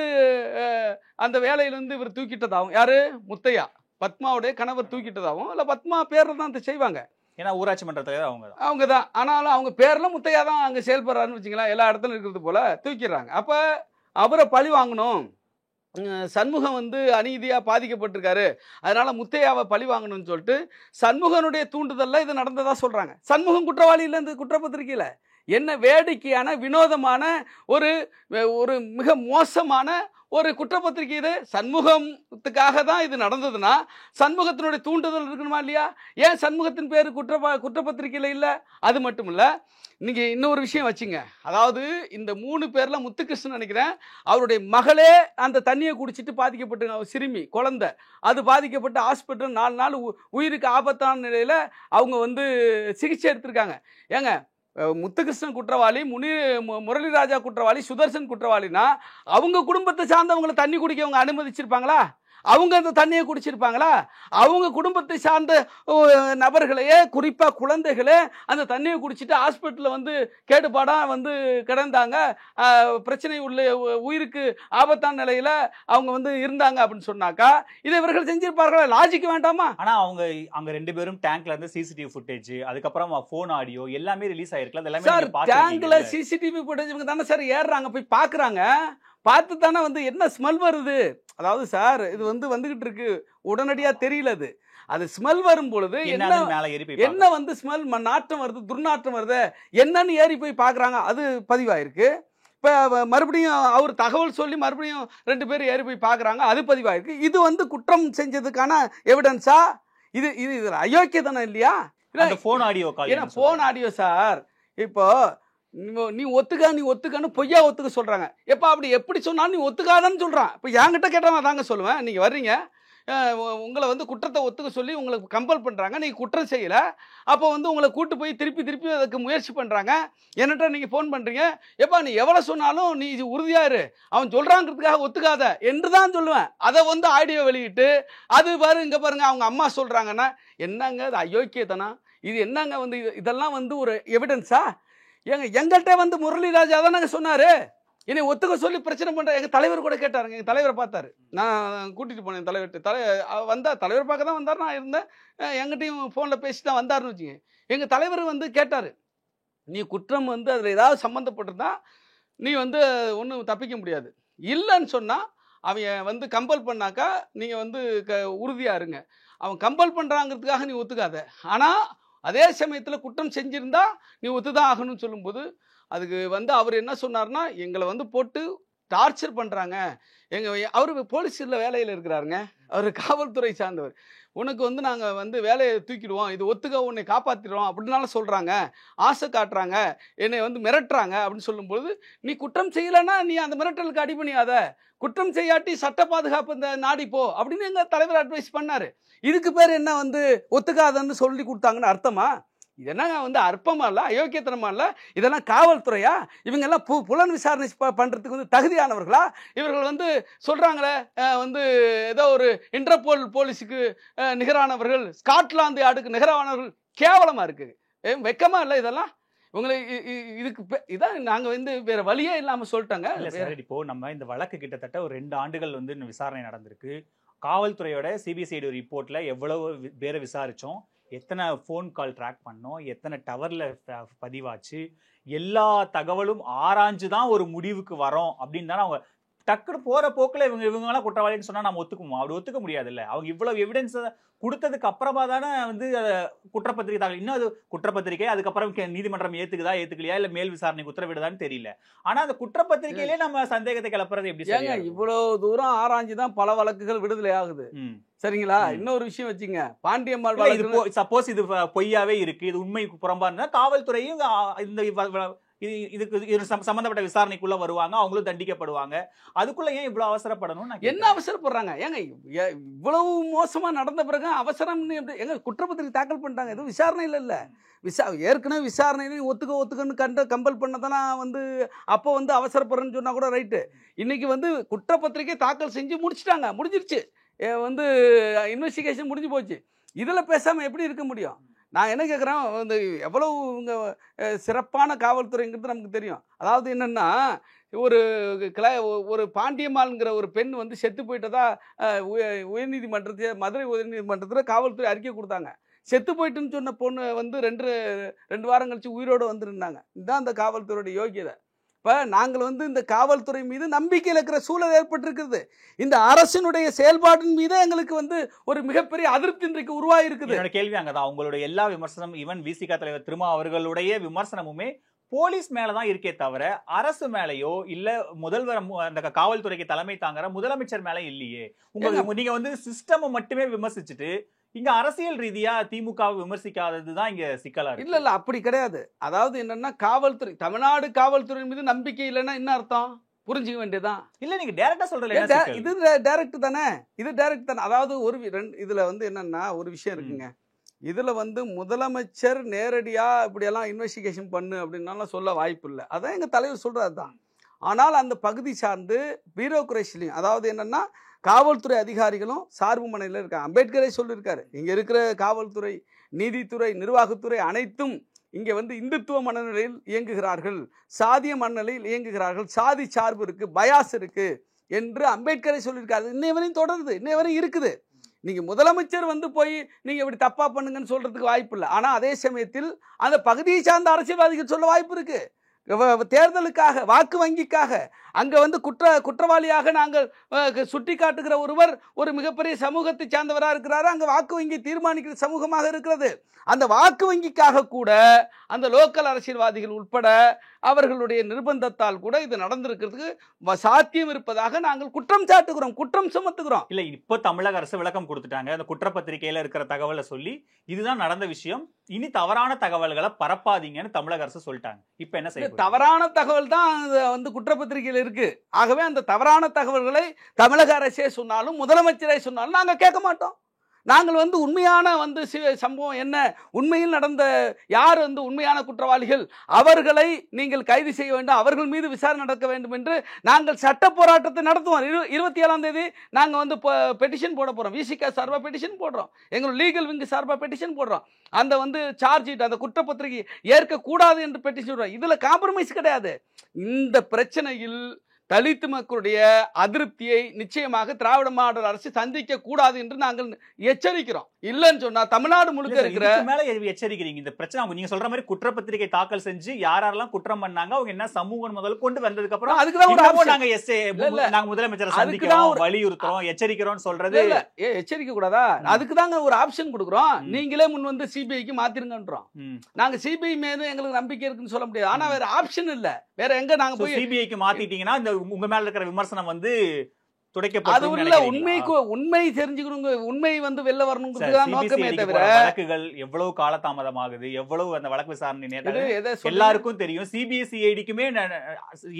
அந்த வேலையிலேருந்து இவர் தூக்கிட்டதாகவும், யாரு முத்தையா பத்மாவுடைய கணவர் தூக்கிட்டதாகவும், இல்லை பத்மா பேரில் தான் அதை செய்வாங்க. ஏன்னா ஊராட்சி மன்ற தலைவர் அவங்க தான். ஆனாலும் அவங்க பேரில் முத்தையா தான் அங்கே செயல்படுறாருன்னு வச்சுக்கலாம். எல்லா இடத்துல இருக்கிறது போல தூக்கிடுறாங்க. அப்போ அவரை பழி வாங்கணும், சண்முகம் வந்து அநீதியாக பாதிக்கப்பட்டிருக்காரு, அதனால முத்தையாவை பழி வாங்கணும்னு சொல்லிட்டு சண்முகனுடைய தூண்டுதல்ல இது நடந்ததா சொல்றாங்க. சண்முகம் குற்றவாளி இல்லை இந்த குற்றப்பத்திரிக்கையில். என்ன வேடிக்கையான வினோதமான ஒரு ஒரு மிக மோசமான ஒரு குற்றப்பத்திரிகை. இது சண்முகத்துக்காக தான் இது நடந்ததுன்னா சண்முகத்தினுடைய தூண்டுதல் இருக்கணுமா இல்லையா? ஏன் சண்முகத்தின் பேர் குற்றப்பத்திரிகையில் இல்லை? அது மட்டும் இல்லை, நீங்கள் இன்னொரு விஷயம் வச்சுங்க. அதாவது இந்த 3 பேரில் முத்துகிருஷ்ணன் நினைக்கிறேன், அவருடைய மகளே அந்த தண்ணியை குடிச்சிட்டு பாதிக்கப்பட்டு, சிறுமி குழந்தை அது பாதிக்கப்பட்டு ஹாஸ்பிட்டல் 4 நாள் உயிருக்கு ஆபத்தான நிலையில் அவங்க வந்து சிகிச்சை எடுத்திருக்காங்க. ஏங்க, முத்துகிருஷ்ணன் குற்றவாளி, முரளிராஜா குற்றவாளி, சுதர்சன் குற்றவாளினா அவங்க குடும்பத்தை சார்ந்தவங்களை தண்ணி குடிக்க அவங்க அனுமதிச்சிருப்பாங்களா? அவங்க அந்த தண்ணியை குடிச்சிருப்பாங்களா? அவங்க குடும்பத்தை சார்ந்த நபர்களையே, குறிப்பாக குழந்தைகளே அந்த தண்ணியை குடிச்சிட்டு ஹாஸ்பிட்டலில் வந்து கேடுபாடாக வந்து கிடந்தாங்க, பிரச்சனை உள்ள உயிருக்கு ஆபத்தான நிலையில் அவங்க வந்து இருந்தாங்க அப்படின்னு சொன்னாக்கா இதை இவர்கள் செஞ்சிருப்பார்களா? லாஜிக் வேண்டாமா? ஆனால் அவங்க 2 பேரும் டேங்க்ல இருந்து சிசிடிவி ஃபுட்டேஜ், அதுக்கப்புறம் ஃபோன் ஆடியோ எல்லாமே ரிலீஸ் ஆயிருக்கலாம். சார், டேங்க்ல சிசிடிவி ஃபுட்டேஜ் இவங்க தானே சார் ஏறுறாங்க, போய் பார்க்குறாங்க, பார்த்து தானே வந்து என்ன ஸ்மெல் வருது. அதாவது சார், இது வந்து வந்துகிட்டு இருக்கு, உடனடியாக தெரியல. அது ஸ்மெல் வரும் பொழுது என்ன வந்து ஸ்மெல் நாற்றம் வருது, துர்நாற்றம் வருது, என்னன்னு ஏறி போய் பார்க்குறாங்க, அது பதிவாயிருக்கு. இப்போ மறுபடியும் அவர் தகவல் சொல்லி மறுபடியும் 2 பேர் ஏறி போய் பார்க்குறாங்க, அது பதிவாயிருக்கு. இது வந்து குற்றம் செஞ்சதுக்கான எவிடன்ஸா? இது இது அயோக்கியதானே இல்லையா? ஃபோன் ஆடியோ கால், ஏன்னா ஃபோன் ஆடியோ சார், இப்போ நீ ஒத்துக்கன்னு பொய்யா ஒத்துக்க சொல்றாங்க. எப்ப அப்படி எப்படி சொன்னாலும் நீ ஒத்துக்காதன்னு சொல்றான். இப்போ என்கிட்ட கேட்டால் தாங்க சொல்லுவேன், நீங்க வர்றீங்க, உங்களை வந்து குற்றத்தை ஒத்துக்க சொல்லி உங்களுக்கு கம்பல் பண்ணுறாங்க, நீங்கள் குற்றம் செய்யலை, அப்போ வந்து உங்களை கூட்டு போய் திருப்பி அதுக்கு முயற்சி பண்ணுறாங்க, என்னட்ட நீங்கள் ஃபோன் பண்ணுறீங்க, எப்பா நீ எவ்வளோ சொன்னாலும் நீ இது உறுதியாரு, அவன் சொல்கிறாங்கிறதுக்காக ஒத்துக்காத என்று தான் சொல்லுவேன். அதை வந்து ஆடியோ வெளியிட்டு அது பாரு இங்கே பாருங்க அவங்க அம்மா சொல்கிறாங்கன்னா என்னங்க அது அயோக்கியத்தனா? இது என்னங்க வந்து இதெல்லாம் வந்து ஒரு எவிடன்ஸா? எங்கள்கிட்ட வந்து முரளிராஜா தானங்க சொன்னார், என்னை ஒத்துக்க சொல்லி பிரச்சனை பண்ணுற. எங்கள் தலைவர் கூட கேட்டாருங்க, எங்கள் தலைவரை பார்த்தாரு, நான் கூட்டிகிட்டு போனேன் தலைவர்கிட்ட. வந்தார், தலைவர் பார்க்க தான் வந்தார், நான் இருந்தேன், எங்கிட்டையும் ஃபோனில் பேசி தான் வந்தார்னு வச்சுங்க. எங்கள் தலைவர் வந்து கேட்டார், நீ குற்றம் வந்து அதில் ஏதாவது சம்மந்தப்பட்டிருந்தா நீ வந்து ஒன்றும் தப்பிக்க முடியாது, இல்லைன்னு சொன்னால் அவன் வந்து கம்பல் பண்ணாக்கா நீங்கள் வந்து உறுதியாக இருங்க, அவன் கம்பல் பண்ணுறாங்கிறதுக்காக நீ ஒத்துக்காத, ஆனால் அதே சமயத்தில் குற்றம் செஞ்சிருந்தா நீ ஒத்துதான் ஆகணும்னு சொல்லும்போது அதுக்கு வந்து அவர் என்ன சொன்னார்னா, எங்களை வந்து போட்டு டார்ச்சர் பண்ணுறாங்க, அவர் போலீஸில் வேலையில் இருக்கிறாருங்க, அவர் காவல்துறை சார்ந்தவர், உனக்கு வந்து நாங்கள் வந்து வேலையை தூக்கிடுவோம், இது ஒத்துக்க உன்னை காப்பாற்றிடுவோம் அப்படின்னாலும் சொல்கிறாங்க, ஆசை காட்டுறாங்க, என்னை வந்து மிரட்டுறாங்க அப்படின்னு சொல்லும்போது நீ குற்றம் செய்யலைன்னா நீ அந்த மிரட்டலுக்கு அடிபணியாத, குற்றம் செய்யாட்டி சட்ட பாதுகாப்பு இந்த நாடிப்போ அப்படின்னு எங்கள் தலைவர் அட்வைஸ் பண்ணார். இதுக்கு பேர் என்ன வந்து ஒத்துக்காதன்னு சொல்லி கொடுத்தாங்கன்னு அர்த்தமா? இதெல்லாம் வந்து அற்பமா இல்லை, அயோக்கியத்தனமா இல்லை? இதெல்லாம் காவல்துறையா? இவங்கெல்லாம் புலன் விசாரணை பண்ணுறதுக்கு வந்து தகுதியானவர்களா? இவர்கள் வந்து சொல்கிறாங்களே வந்து ஏதோ ஒரு இன்டர்போல் போலீஸுக்கு நிகரானவர்கள், ஸ்காட்லாந்து யார்டுக்கு நிகரானவர்கள், கேவலமாக இருக்குது, வெக்கமா இல்லை இதெல்லாம்? உங்களை இதுக்கு இதான் நாங்கள் வந்து வேற வழியே இல்லாமல் சொல்லிட்டாங்க. இப்போ நம்ம இந்த வழக்கு கிட்டத்தட்ட ஒரு 2 ஆண்டுகள் வந்து விசாரணை நடந்திருக்கு. காவல்துறையோட சிபிசிஐடி ரிப்போர்ட்ல எவ்வளவு பேரை விசாரிச்சோம், எத்தனை ஃபோன் கால் ட்ராக் பண்ணோம், எத்தனை டவர்ல பதிவாச்சு, எல்லா தகவலும் ஆராய்ஞ்சு தான் ஒரு முடிவுக்கு வரோம் அப்படின்னு தானே அவங்க டக்குனு போற போக்கில் இவங்கெல்லாம் குற்றவாளின்னு சொன்னா நம்ம ஒத்துக்குவோம்? அப்படி ஒத்துக்க முடியாது இல்லை. அவங்க இவ்வளவு எவிடன்ஸ் கொடுத்ததுக்கு அப்புறமா தானே வந்து குற்றப்பத்திரிகை தாக்கல், இன்னும் அது குற்றப்பத்திரிகை, அதுக்கப்புறம் நீதிமன்றம் ஏத்துக்கலையா இல்ல மேல் விசாரணைக்கு உத்தரவிடுதான்னு தெரியல. ஆனா அந்த குற்றப்பத்திரிகையிலே நம்ம சந்தேகத்தை கிளப்புறது எப்படி? இவ்வளவு தூரம் ஆராய்ஞ்சுதான் பல வழக்குகள் விடுதலை ஆகுது, சரிங்களா? இன்னொரு விஷயம் வச்சுங்க, பாண்டியம்மாள் வழக்கு சப்போஸ் இது பொய்யாவே இருக்கு, இது உண்மைக்கு புறம்பா இருந்தா காவல்துறையும் இந்த இதுக்கு சம்பந்தப்பட்ட விசாரணைக்குள்ள வருவாங்க, அவங்களும் தண்டிக்கப்படுவாங்க. அதுக்குள்ள ஏன் இவ்வளவு அவசரப்படணும்? என்ன அவசரப்படுறாங்க? ஏங்க இவ்வளவு மோசமா நடந்த பிறகு அவசரம் எங்க குற்றப்பத்திரிகை தாக்கல் பண்ணிட்டாங்க, எதுவும் விசாரணையில் இல்லை. ஏற்கனவே விசாரணையில ஒத்துக்கன்னு கம்பல் பண்ணதானா வந்து அப்போ வந்து அவசரப்படுறேன்னு சொன்னா கூட ரைட்டு. இன்னைக்கு வந்து குற்றப்பத்திரிகை தாக்கல் செஞ்சு முடிஞ்சிருச்சு, வந்து இன்வெஸ்டிகேஷன் முடிஞ்சு போச்சு. இதில் பேசாமல் எப்படி இருக்க முடியும்? நான் என்ன கேட்குறேன், வந்து எவ்வளவு இவங்க சிறப்பான காவல்துறைங்கிறது நமக்கு தெரியும். அதாவது என்னென்னா, ஒரு பாண்டியம்மாள்ங்கிற ஒரு பெண் வந்து செத்து போயிட்டதா மதுரை உயர்நீதிமன்றத்தில் காவல்துறை அறிக்கை கொடுத்தாங்க. செத்து போயிட்டுன்னு சொன்ன பொண்ணு வந்து ரெண்டு வாரம் கழிச்சு உயிரோடு வந்துருந்தாங்க. இதுதான் அந்த காவல்துறையோட யோகியதை. இப்போ நாங்கள் வந்து இந்த காவல்துறை மீது நம்பிக்கை இழக்கிற சூழல் ஏற்பட்டிருக்கிறது. இந்த அரசினுடைய செயல்பாட்டின் மீது எங்களுக்கு வந்து ஒரு மிகப்பெரிய அதிருப்தி இன்றைக்கு உருவாகி இருக்குது. கேள்வி அங்கதான். அவங்களுடைய எல்லா விமர்சனம், ஈவன் விசிக தலைவர் திருமா அவர்களுடைய விமர்சனமுமே போலீஸ் மேலதான் இருக்கே தவிர அரசு மேலயோ இல்ல முதல்வர் அந்த காவல்துறைக்கு தலைமை தாங்குற முதலமைச்சர் மேல இல்லையே. நீங்க வந்து சிஸ்டம் மட்டுமே விமர்சிச்சுட்டு இங்க அரசியல் ரீதியா திமுக விமர்சிக்காததுதான் இங்க சிக்கலா இருக்கு. இல்ல அப்படி கிடையாது. அதாவது என்னன்னா, காவல்துறை, தமிழ்நாடு காவல்துறை மீது நம்பிக்கை இல்லைன்னா என்ன அர்த்தம் புரிஞ்சுக்க வேண்டியதான். இல்ல நீங்க டைரக்டா சொல்றீங்க, இது டைரக்ட் தானே, இது டைரக்ட் தானே. அதாவது இதுல வந்து என்னன்னா ஒரு விஷயம் இருக்குங்க. இதுல வந்து முதலமைச்சர் நேரடியா இப்படியெல்லாம் இன்வெஸ்டிகேஷன் பண்ணு அப்படின்னாலும் சொல்ல வாய்ப்பு இல்லை. அதான் எங்க தலைவர் சொல்றது தான். ஆனால் அந்த பகுதி சார்ந்து பியூரோக்ரஸிலையும், அதாவது என்னன்னா காவல்துறை அதிகாரிகளும் சார்பு மனையில் இருக்காங்க. அம்பேத்கரே சொல்லியிருக்காரு, இங்க இருக்கிற காவல்துறை, நீதித்துறை, நிர்வாகத்துறை அனைத்தும் இங்க வந்து இந்துத்துவ மனநிலையில் இயங்குகிறார்கள், சாதிய மனநிலையில் இயங்குகிறார்கள், சாதி சார்பு இருக்கு, பயாஸ் இருக்கு என்று அம்பேத்கரே சொல்லியிருக்காரு. இன்னை வரையும் தொடருது, இன்னை வரையும் இருக்குது. நீங்க முதலமைச்சர் வந்து போய் நீங்க இப்படி தப்பா பண்ணுங்கன்னு சொல்றதுக்கு வாய்ப்பு இல்லை. ஆனா அதே சமயத்தில் அந்த பகுதியை சார்ந்த அரசியல்வாதிகள் சொல்ல வாய்ப்பு இருக்கு. தேர்தலுக்காக, வாக்கு வங்கிக்காக அங்க வந்து குற்றவாளியாக நாங்கள் சுட்டி காட்டுகிற ஒருவர் ஒரு மிகப்பெரிய சமூகத்தை சார்ந்தவராக இருக்கிறாரு. அங்க வாக்கு வங்கி தீர்மானிக்கிற சமூகமாக இருக்கிறது. அந்த வாக்கு வங்கிக்காக கூட அந்த லோக்கல் அரசியல்வாதிகள் உட்பட அவர்களுடைய நிர்பந்தத்தால் கூட இது நடந்திருக்கிறதுக்கு சாத்தியம் இருப்பதாக நாங்கள் குற்றம் சாட்டுகிறோம், குற்றம் சுமத்துகிறோம். இல்ல இப்போ தமிழக அரசு விளக்கம் கொடுத்துட்டாங்க. அந்த குற்றப்பத்திரிகையில இருக்கிற தகவலை சொல்லி இதுதான் நடந்த விஷயம், இனி தவறான தகவல்களை பரப்பாதீங்கன்னு தமிழக அரசு சொல்லிட்டாங்க. இப்ப என்ன செய்ய? தவறான தகவல் தான் வந்து குற்றப்பத்திரிகையில் இருக்கு. ஆகவே அந்த தவறான தகவல்களை தமிழக அரசே சொன்னாலும் முதலமைச்சரே சொன்னாலும் நாங்கள் கேட்க மாட்டோம். நாங்கள் வந்து உண்மையான வந்து சம்பவம் என்ன, உண்மையில் நடந்த யார் வந்து உண்மையான குற்றவாளிகள், அவர்களை நீங்கள் கைது செய்ய வேண்டும், அவர்கள் மீது விசாரணை நடக்க வேண்டும் என்று நாங்கள் சட்ட போராட்டத்தை நடத்துவோம். 27ஆம் தேதி நாங்கள் வந்து பெட்டிஷன் போட போறோம். விசிக சார்பாக பெட்டிஷன் போடுறோம், எங்களோட லீகல் விங்கு சார்பாக பெட்டிஷன் போடுறோம். அந்த வந்து சார்ஜ் ஷீட், அந்த குற்றப்பத்திரிகை ஏற்கக்கூடாது என்று பெட்டிஷன் போடுறோம். இதுல காம்ப்ரமைஸ் கிடையாது. இந்த பிரச்சனையில் தலித் மக்களுடைய அதிருப்தியை நிச்சயமாக திராவிட மாடல் அரசு சந்திக்க கூடாது என்று நாங்கள் எச்சரிக்கிறோம். இல்லன்னு சொன்னா தமிழ்நாடு முழுக்க இருக்கிற மேல எச்சரிக்கிறீங்க. இந்த பிரச்சனை நீங்க சொல்ற மாதிரி குற்றப்பத்திரிகை தாக்கல் செஞ்சு யாரெல்லாம் குற்றம் பண்ணாங்க, அவங்க என்ன சமூகம் முதல்ல கொண்டு வந்ததுக்கு அப்புறம் அதுக்குதான் நாங்க முதலமைச்சரை சந்திக்கிறோம், வலியுறுத்துறோம், எச்சரிக்கிறோம் சொல்றது எச்சரிக்க கூடாதா? அதுக்குதாங்க ஒரு ஆப்ஷன் கொடுக்குறோம். நீங்களே முன் வந்து சிபிஐக்கு மாத்திருங்கன்றோம். நாங்க சிபிஐ மேல எங்களுக்கு நம்பிக்கை இருக்குன்னு சொல்ல முடியாது. ஆனா வேற ஆப்ஷன் இல்ல. வேற எங்க நாங்க போய் சிபிஐக்கு மாத்திட்டீங்கன்னா இந்த உங்க மேல இருக்கிற விமர்சனம் வந்து உண்மை தெரிஞ்சுக்கணுங்க, உண்மை வந்து வெளில வரணுங்கிறதுதான் நோக்கமே தவிர வழக்குகள் எவ்வளவு காலதாமதமாகுது, எவ்வளவு அந்த வழக்கு விசாரணை எல்லாருக்கும் தெரியும். சிபிஎஸ்இடிக்குமே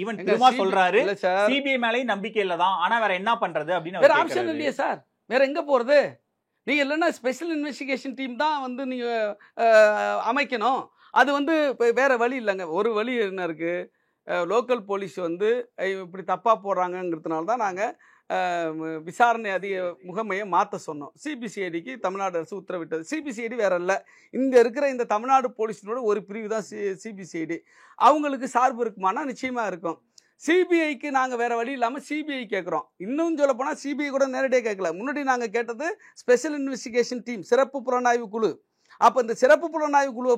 ஈவன் திரும்ப சொல்றாரு சிபிஐ மேலேயும் நம்பிக்கை இல்லதான், ஆனா வேற என்ன பண்றது அப்படின்னு. வேற ஆப்ஷன் இல்லையே சார், வேற எங்க போறது? நீங்க இல்லைன்னா ஸ்பெஷல் இன்வெஸ்டிகேஷன் டீம் தான் வந்து நீங்க அமைக்கணும். அது வந்து வேற வழி இல்லைங்க. ஒரு வழி என்ன இருக்கு, லோக்கல் போலீஸ் வந்து இப்படி தப்பாக போடுறாங்கங்கிறதுனால தான் நாங்கள் விசாரணை முகமையை மாற்ற சொன்னோம். சிபிசிஐடிக்கு தமிழ்நாடு அரசு உத்தரவிட்டது. சிபிசிஐடி வேற இல்லை, இங்கே இருக்கிற இந்த தமிழ்நாடு போலீஸினோட ஒரு பிரிவு தான் சிபிசிஐடி. அவங்களுக்கு சார்பு இருக்குமானா நிச்சயமாக இருக்கும். சிபிஐக்கு நாங்கள் வேற வழி இல்லாமல் சிபிஐ கேட்குறோம். இன்னும் சொல்ல போனால் சிபிஐ கூட நேரடியாக கேட்கல. முன்னாடி நாங்கள் கேட்டது ஸ்பெஷல் இன்வெஸ்டிகேஷன் டீம், சிறப்பு புலனாய்வு குழு. அப்போ இந்த சிறப்பு புலனாய்வு குழுவை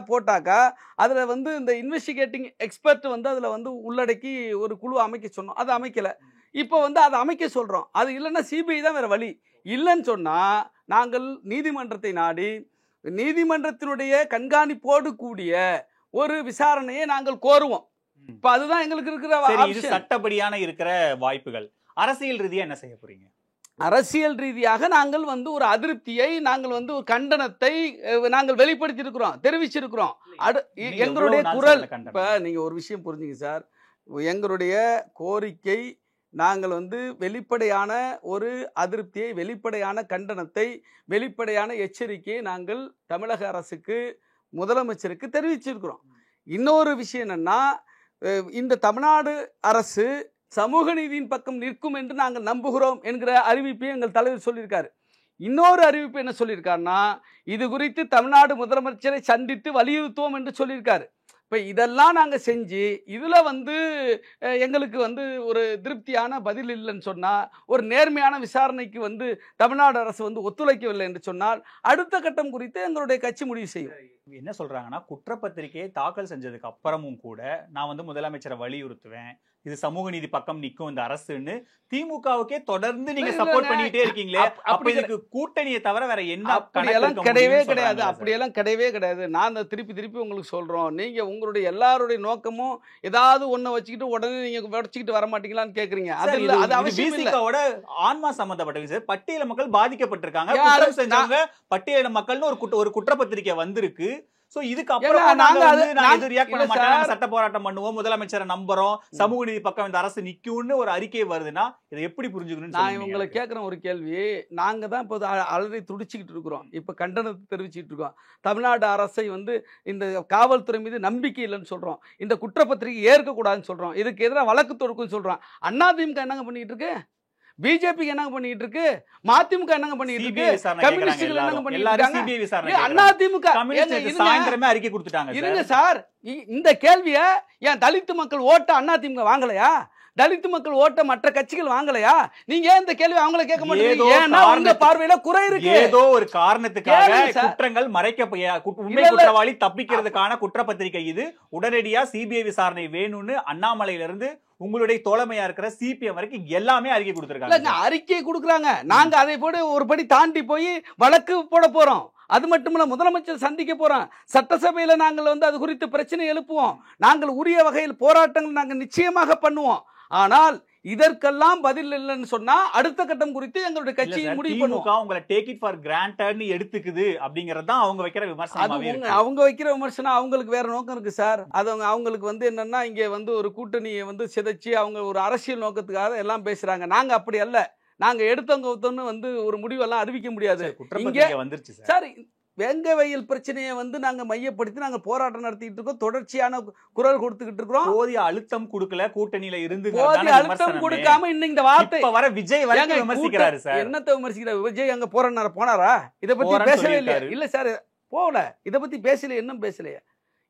போட்டாக்கா அதில் வந்து இந்த இன்வெஸ்டிகேட்டிங் எக்ஸ்பர்ட் வந்து அதில் வந்து உள்ளடக்கி ஒரு குழு அமைக்க சொன்னோம். அது அமைக்கலை. இப்போ வந்து அதை அமைக்க சொல்கிறோம். அது இல்லைன்னா சிபிஐ தான் வேறு வழி. இல்லைன்னு சொன்னால் நாங்கள் நீதிமன்றத்தை நாடி நீதிமன்றத்தினுடைய கண்காணிப்போடு கூடிய ஒரு விசாரணையை நாங்கள் கோருவோம். இப்போ அதுதான் எங்களுக்கு இருக்கிற சட்டப்படியான இருக்கிற வாய்ப்புகள். அரசியல் ரீதியாக என்ன செய்ய போறீங்க? அரசியல் ரீதியாக நாங்கள் வந்து ஒரு அதிருப்தியை, நாங்கள் வந்து ஒரு கண்டனத்தை நாங்கள் வெளிப்படுத்தி இருக்கிறோம், தெரிவிச்சிருக்கிறோம். எங்களுடைய குரல், இப்ப நீங்க ஒரு விஷயம் புரிஞ்சுங்க சார், எங்களுடைய கோரிக்கை, நாங்கள் வந்து வெளிப்படையான ஒரு அதிருப்தியை, வெளிப்படையான கண்டனத்தை, வெளிப்படையான எச்சரிக்கையை நாங்கள் தமிழக அரசுக்கு, முதலமைச்சருக்கு தெரிவிச்சிருக்கிறோம். இன்னொரு விஷயம் என்னன்னா, இந்த தமிழ்நாடு அரசு சமூக நீதியின் பக்கம் நிற்கும் என்று நாங்கள் நம்புகிறோம் என்கிற அறிவிப்பை எங்கள் தலைவர் சொல்லியிருக்காரு. இன்னொரு அறிவிப்பு என்ன சொல்லியிருக்காருன்னா, இது குறித்து தமிழ்நாடு முதலமைச்சரை சந்தித்து வலியுறுத்துவோம் என்று சொல்லியிருக்காரு. இப்போ இதெல்லாம் நாங்கள் செஞ்சு இதில் வந்து எங்களுக்கு வந்து ஒரு திருப்தியான பதில் இல்லைன்னு சொன்னால், ஒரு நேர்மையான விசாரணைக்கு வந்து தமிழ்நாடு அரசு வந்து ஒத்துழைக்கவில்லை என்று சொன்னால், அடுத்த கட்டம் குறித்து எங்களுடைய கட்சி முடிவு செய்யும். என்ன சொல்றாங்கன்னா, குற்றப்பத்திரிகையை தாக்கல் செஞ்சதுக்கு அப்புறமும் கூட நான் வந்து முதலமைச்சரை வலியுறுத்துவேன், இது சமூக நீதி பக்கம் நிக்கும் இந்த அரசுன்னு திமுகவுக்கே தொடர்ந்து நீங்க சப்போர்ட் பண்ணிட்டே இருக்கீங்களே, அப்ப இதுக்கு கூட்டணியை தவிர வேற என்ன? அப்படியெல்லாம் கிடையவே கிடையாது, அப்படியெல்லாம் கிடையவே கிடையாது. நான் திருப்பி உங்களுக்கு சொல்றோம், நீங்க உங்களுடைய எல்லாருடைய நோக்கமும் ஏதாவது ஒண்ணு வச்சுக்கிட்டு உடனே நீங்க வச்சுக்கிட்டு வர மாட்டீங்களான்னு கேக்குறீங்க. அது இல்ல, அது அவசியம் இல்ல. பிசிகாவோட ஆன்மா சம்பந்தப்பட்ட விஷயம். பட்டியல மக்கள் பாதிக்கப்பட்டிருக்காங்க, குற்றம் செஞ்சவங்க பட்டியல மக்கள்னு ஒரு குற்றப்பத்திரிக்கை வந்திருக்கு. சோ இதுக்கு அப்புறம் நாங்க இது ரியாக்ட் பண்ண மாட்டோம், சட்ட போராட்டம் பண்ணுவோம், முதலமைச்சரை நம்புறோம், சமூக நீதி பக்கம் இந்த அரசு நிக்கும்னு ஒரு அறிக்கை வருதுன்னா இதை எப்படி புரிஞ்சுக்கணும்? நான் உங்களை கேட்கிறேன் ஒரு கேள்வி. நாங்க தான் இப்போ அலறி துடிச்சுக்கிட்டு இருக்கிறோம், இப்ப கண்டனத்தை தெரிவிச்சுட்டு இருக்கோம். தமிழ்நாடு அரசை வந்து இந்த காவல்துறை மீது நம்பிக்கை இல்லைன்னு சொல்றோம், இந்த குற்றப்பத்திரிகை ஏற்கக்கூடாதுன்னு சொல்றோம், இதுக்கு எதிராக வழக்கு தொடுக்குன்னு சொல்றோம். அதிமுக என்னங்க பண்ணிட்டு இருக்கு? பிஜேபி என்னங்க பண்ணிட்டு இருக்கு? மதிமுக என்னங்க பண்ணிட்டு இருக்கு? கம்யூனிஸ்டுகள் என்னங்க பண்ணிட்டு இருக்காங்க? அதிமுக சாயந்தரமே அறிக்கை கொடுத்துட்டாங்க. இருங்க சார், இந்த கேள்வியை ஏன் தலித்து மக்கள் ஓட்ட அதிமுக வாங்கலையா? தலித்து மக்கள் ஓட்ட மற்ற கட்சிகள் வாங்கலையா? நீங்க ஏன் இந்த கேள்வி அவங்கள கேட்க மாட்டீங்க? ஏன்னா உங்க பார்வையில குறை இருக்கு. ஏதோ ஒரு காரணத்துக்காக குற்றங்கள் மறைக்க உண்மை குற்றவாளி தப்பிக்கிறதுக்கான குற்றப்பத்திரிகை இது. உடனடியா சிபிஐ விசாரணை வேணும்னு அண்ணாமலையில இருந்து உங்களுடைய தோழமையா இருக்கிற சிபிஎம் வரைக்கும் எல்லாமே அறிக்கை கொடுத்திருக்காங்க. அறிக்கை கொடுக்குறாங்க, நாங்க அதை போட்டு ஒரு படி தாண்டி போய் வழக்கு போட போறோம். அது மட்டுமல்ல, முதலமைச்சர் சந்திக்க போறோம், சட்டசபையில நாங்கள் வந்து அது குறித்து பிரச்சனை எழுப்புவோம், நாங்கள் உரிய வகையில் போராட்டங்கள் நாங்கள் நிச்சயமாக பண்ணுவோம். ஆனால் இதற்கெல்லாம் பதில் இல்லைன்னு சொன்னா அடுத்த கட்டம் குறித்து எங்களுடைய கட்சியை முடிவு பண்ணுவோம். உங்களை டேக் இட் ஃபார் கிராண்டட்னு எடுத்துக்குது அப்படிங்கறது தான் அவங்க வைக்கிற விமர்சனம். அவங்க வைக்கிற விமர்சனம் அவங்களுக்கு வேற நோக்கம் இருக்கு சார். அது அவங்களுக்கு வந்து என்னன்னா, இங்க வந்து ஒரு கூட்டணியை வந்து சிதைச்சு அவங்க ஒரு அரசியல் நோக்கத்துக்காக எல்லாம் பேசுறாங்க. நாங்க அப்படி அல்ல, நாங்க எடுத்தவங்க வந்து ஒரு முடிவெல்லாம் அறிவிக்க முடியாது. இங்க வந்துருச்சு சார், வெங்க வயல் பிரச்சனையை வந்து நாங்க மையப்படுத்தி நாங்க போராட்டம் நடத்திட்டு இருக்கோம், தொடர்ச்சியான குரல் கொடுத்துக்கிட்டு இருக்கோம். போதிய அழுத்தம் கொடுக்கல, கூட்டணியில இருந்து போதிய அழுத்தம் கொடுக்காம இன்னும் இந்த வார்த்தை வர விஜய் விமர்சிக்கிறாரு சார். என்னத்தை விமர்சிக்கிறார் விஜய்? அங்க போனாரா? இதை பத்தி பேசவே இல்லையா? இல்ல சார், போகல, இதை பத்தி பேசல, இன்னும் பேசலையா?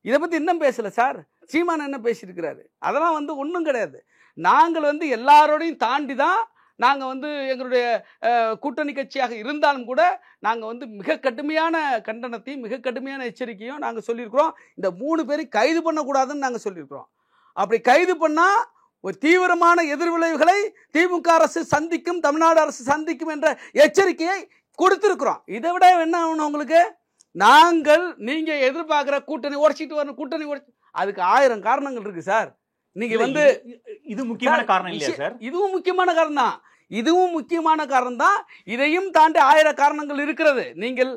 இதை பத்தி இன்னும் பேசல சார். சீமான் என்ன பேசியிருக்கிறாரு? அதெல்லாம் வந்து ஒன்றும் கிடையாது. நாங்கள் வந்து எல்லாரோடையும் தாண்டி தான் நாங்கள் வந்து எங்களுடைய கூட்டணி கட்சியாக இருந்தாலும் கூட நாங்கள் வந்து மிக கடுமையான கண்டனத்தையும் மிக கடுமையான எச்சரிக்கையும் நாங்கள் சொல்லியிருக்கிறோம். இந்த 3 பேரையும் கைது பண்ணக்கூடாதுன்னு நாங்கள் சொல்லியிருக்கிறோம். அப்படி கைது பண்ணால் ஒரு தீவிரமான எதிர்விளைவுகளை திமுக அரசு சந்திக்கும், தமிழ்நாடு அரசு சந்திக்கும் என்ற எச்சரிக்கையை கொடுத்திருக்கிறோம். இதை விட என்ன ஆகணும் உங்களுக்கு? நாங்கள் நீங்க எதிர்பார்க்கிற கூட்டணி உடைச்சிட்டு வரணும், கூட்டணி அதுக்கு 1000 காரணங்கள் இருக்கு சார். நீங்க வந்து இது முக்கியமான காரணம் இல்லையா சார்? இதுவும் முக்கியமான காரணம் தான், இதுவும் முக்கியமான காரணம் தான். இதையும் தாண்டி 1000 காரணங்கள் இருக்கிறது. நீங்கள்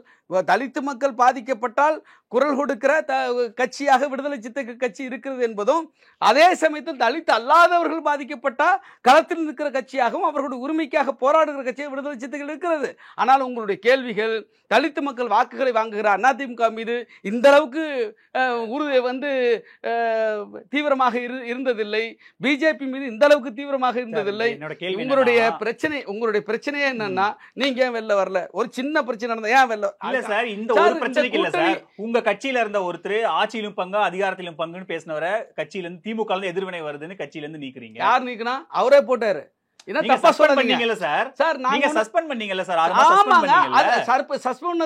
தலித்து மக்கள் பாதிக்கப்பட்டால் குரல் கொடுக்கிற கட்சியாக விடுதலை சிறுத்தைகள் கட்சி இருக்கிறது என்பதும், அதே சமயத்தில் தலித்து அல்லாதவர்கள் பாதிக்கப்பட்டால் களத்தில் நிற்கிற கட்சியாகவும் அவர்களுடைய உரிமைக்காக போராடுகிற கட்சியாக விடுதலை சிறுத்தைகள் இருக்கிறது. ஆனால் உங்களுடைய கேள்விகள் தலித்து மக்கள் வாக்குகளை வாங்குகிற அதிமுக மீது இந்த அளவுக்கு வந்து தீவிரமாக இருந்ததில்லை, பிஜேபி மீது இந்த அளவுக்கு தீவிரமாக இருந்ததில்லை. உங்களுடைய பிரச்சனையே என்னன்னா, நீங்க ஏன் வெளில வரல? ஒரு சின்ன பிரச்சனை நடந்தா ஏன் வெளில சார்? இந்த ஒரு பிரச்சனைக்கு இல்ல சார், உங்க கட்சியில இருந்த ஒருத்தர் ஆட்சியிலும் பங்கு அதிகாரத்திலும் பங்குன்னு பேசினவரை கட்சியில இருந்து திமுக எதிர்வினை வருதுன்னு கட்சியில இருந்து நீக்குறீங்க. யார் நீக்கினா? அவரே போட்டாரு.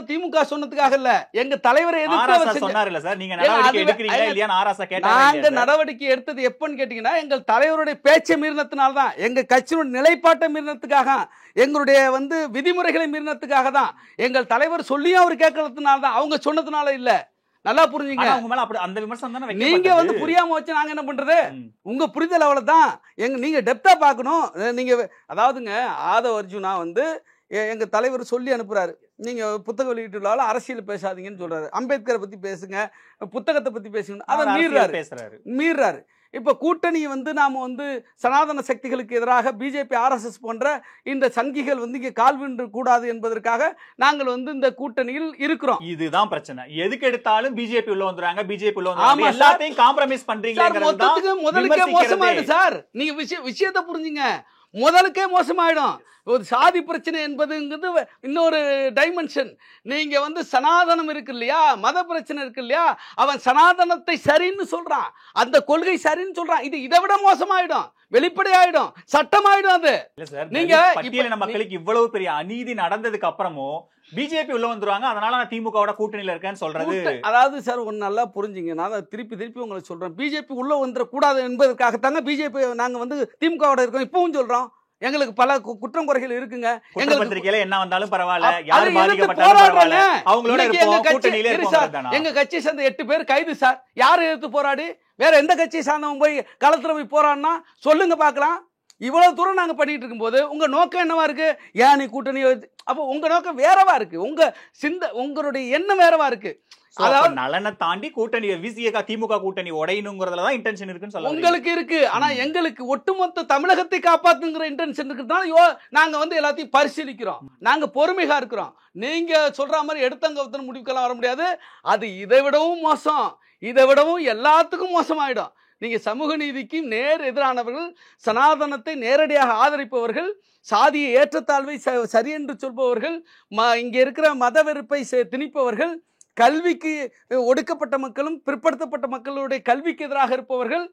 திமுக சொன்னதுக்காக இல்ல, எங்க தலைவரை நடவடிக்கை எடுத்தது எப்பன்னு கேட்டீங்கன்னா, எங்கள் தலைவருடைய பேச்சை மீறினதுனால்தான், எங்க கட்சியினுடைய நிலைப்பாட்டை மீறினதுக்காக, எங்களுடைய வந்து விதிமுறைகளை மீறினதுக்காக தான். எங்கள் தலைவர் சொல்லியும் அவர் கேட்கறதுனால்தான், அவங்க சொன்னதுனால இல்ல. நல்லா புரிஞ்சுங்க. நீங்க வந்து புரியாம வச்சு நாங்க என்ன பண்றது? உங்க புரிதல் அவ்வளவுதான். நீங்க டெப்தா பாக்கணும். நீங்க அதாவதுங்க, ஆதவ அர்ஜுனா வந்து எங்க தலைவர் சொல்லி அனுப்புறாரு, நீங்க புத்தக வெளியிட்டுள்ளால அரசியல் பேசாதீங்கன்னு சொல்றாரு. அம்பேத்கரை பத்தி பேசுங்க, புத்தகத்தை பத்தி பேசுங்க, அதை மீறாரு. இப்ப கூட்டணி வந்து நாம வந்து சனாதன சக்திகளுக்கு எதிராக பிஜேபி ஆர்எஸ்எஸ் போன்ற இந்த சங்கிகள் வந்து இங்க கால்வின்று கூடாது என்பதற்காக நாங்கள் வந்து இந்த கூட்டணியில் இருக்கிறோம். இதுதான் பிரச்சனை. எதுக்கு எடுத்தாலும் பிஜேபி உள்ள வந்துறாங்க, பிஜேபி உள்ள வந்துறாங்க, எல்லாத்தையும் காம்ப்ரமைஸ் பண்றீங்க. மொத்தத்துக்கு முதலுக்கே மோசமாயிடு சார். நீங்க விஷயத்தை புரிஞ்சுங்க. முதலுக்கே மோசமாயிடும். ஒரு சாதி பிரச்சனை என்பதுங்கிறது இன்னொரு டைமென்ஷன். நீங்க வந்து சனாதனம் இருக்கு இல்லையா, மத பிரச்சனை இருக்கு இல்லையா, அவன் சனாதனத்தை சரின்னு சொல்றான், அந்த கொள்கை சரின்னு சொல்றான். இது இதை விட மோசமாயிடும், வெளிப்படையாயிடும், சட்டமாயிடும். அது இல்ல சார், நீங்க பட்டியலின மக்களுக்கு இவ்வளவு பெரிய அநீதி நடந்ததுக்கு அப்புறமும் பிஜேபி உள்ள வந்துருவாங்க, அதனால நான் திமுகவோட கூட்டணியில இருக்கேன்னு சொல்றது. அதாவது சார் ஒன்னு நல்லா புரிஞ்சுங்க, நான் திருப்பி உங்களுக்கு சொல்றேன், பிஜேபி உள்ள வந்துடக்கூடாது என்பதற்காகத்தாங்க பிஜேபி நாங்க வந்து திமுகவோட இருக்கோம். இப்பவும் சொல்றோம், எங்களுக்கு பல குற்றம் குறைகள் இருக்குங்க. பத்திரிகையில என்ன வந்தாலும் பரவாயில்ல, யாரு பாதிக்கப்பட்டாலும் பரவாயில்ல, அவங்களோட கூட்டணியில இருக்கோம். எங்க கட்சியை சேர்ந்த 8 பேர் கைது சார். யாரை எதிர்த்து போராடி? வேற எந்த கட்சியை சார்ந்தவங்க போய் களத்துல போய் போராடினா சொல்லுங்க பார்க்கலாம். இவ்வளவு தூரம் நாங்க பண்ணிட்டு இருக்கும்போது உங்க நோக்கம் என்னவா இருக்கு? ஏன் நீ கூட்டணி? அப்போ உங்க நோக்கம் வேறவா இருக்கு, உங்களுடைய எண்ணம் வேறவா இருக்கு. அதாவது நலனை தாண்டி கூட்டணி திமுக கூட்டணி உடையணுங்கிறதுலதான் இன்டென்ஷன் இருக்குன்னு சொல்ல உங்களுக்கு இருக்கு. ஆனா எங்களுக்கு ஒட்டுமொத்த தமிழகத்தை காப்பாத்துங்கிற இன்டென்ஷன் இருக்குதான் நாங்க வந்து எல்லாத்தையும் பரிசீலிக்கிறோம். நாங்க பொறுமையா இருக்கிறோம். நீங்க சொல்ற மாதிரி எடுத்தங்க முடிவுக்கெல்லாம் வர முடியாது. அது இதை விடவும் மோசம், இதை விடவும் எல்லாத்துக்கும் மோசமாயிடும். நீங்க சமூக நீதிக்கு நேர் எதிரானவர்கள், சனாதனத்தை நேரடியாக ஆதரிப்பவர்கள், சாதிய ஏற்றத்தாழ்வை சரி என்று சொல்பவர்கள், இங்க இருக்கிற மத வெறுப்பை திணிப்பவர்கள், கல்விக்கு ஒடுக்கப்பட்ட மக்களும் பிற்படுத்தப்பட்ட மக்களுடைய கல்விக்கு எதிராக இருப்பவர்கள்,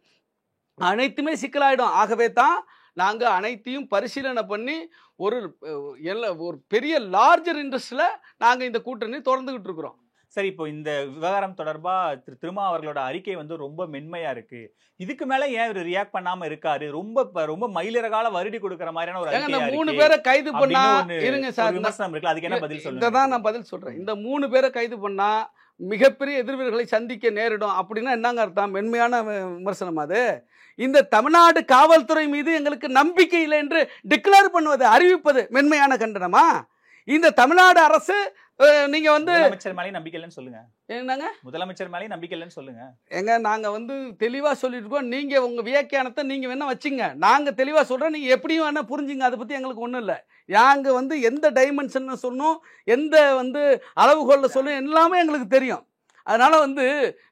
அனைத்துமே சிக்கலாயிடும். ஆகவே தான் நாங்க அனைத்தையும் பரிசீலனை பண்ணி ஒரு பெரிய லார்ஜர் இன்ட்ரெஸ்ட்ல நாங்க இந்த கூட்டணி தொடர்ந்துகிட்டு இருக்கிறோம். சரி, இப்போ இந்த விவகாரம் தொடர்பா திருமா அவர்களோட அறிக்கை வந்து ரொம்ப மென்மையா இருக்கு, இதுக்கு மேல ஏன் ரியாக்ட் பண்ணாம இருக்காரு? ரொம்ப மயிலிறகால வருடி கொடுக்கிற மாதிரியான ஒரு அறிக்கை. 3 பேரை கைது பண்ணா இருங்க சார், விமர்சனம் இருக்கு, அதுக்கு என்ன பதில் சொல்லுங்க? இதான் நான் பதில் சொல்றேன். இந்த 3 பேரை கைது பண்ணா மிகப்பெரிய எதிர்வீர்களை சந்திக்க நேரிடும் அப்படின்னா என்னங்க அர்த்தம்? மென்மையான விமர்சனம் அது. இந்த தமிழ்நாடு காவல்துறை மீது எங்களுக்கு நம்பிக்கை இல்லை என்று டிக்ளேர் பண்ணுவது, அறிவிப்பது மென்மையான கண்டனமா? இந்த தமிழ்நாடு அரசு நீங்க வந்து முதலமைச்சர் மேலே நம்பிக்கை இல்லைன்னு சொல்லுங்க. என்னங்க முதலமைச்சர் மேலே நம்பிக்கை இல்லைன்னு சொல்லுங்க. எங்க நாங்க வந்து தெளிவா சொல்லிட்டு இருக்கோம். நீங்க உங்க வியாக்கியானத்தை நீங்க வேணா வச்சுங்க, நாங்க தெளிவா சொல்றோம், நீங்க எப்படியும் வேணா புரிஞ்சுங்க. அதை பத்தி எங்களுக்கு ஒண்ணும் இல்லை. நாங்க வந்து எந்த டைமென்ஷன் சொல்லணும், எந்த வந்து அளவுகோல்ல சொல்லணும், எல்லாமே எங்களுக்கு தெரியும். அதனால வந்து